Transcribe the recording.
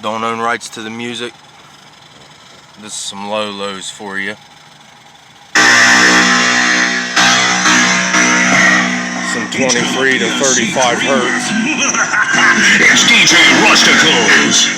Don't own rights to the music. This is some low lows for you. Some 23 to 35 hertz. It's DJ Rusticles.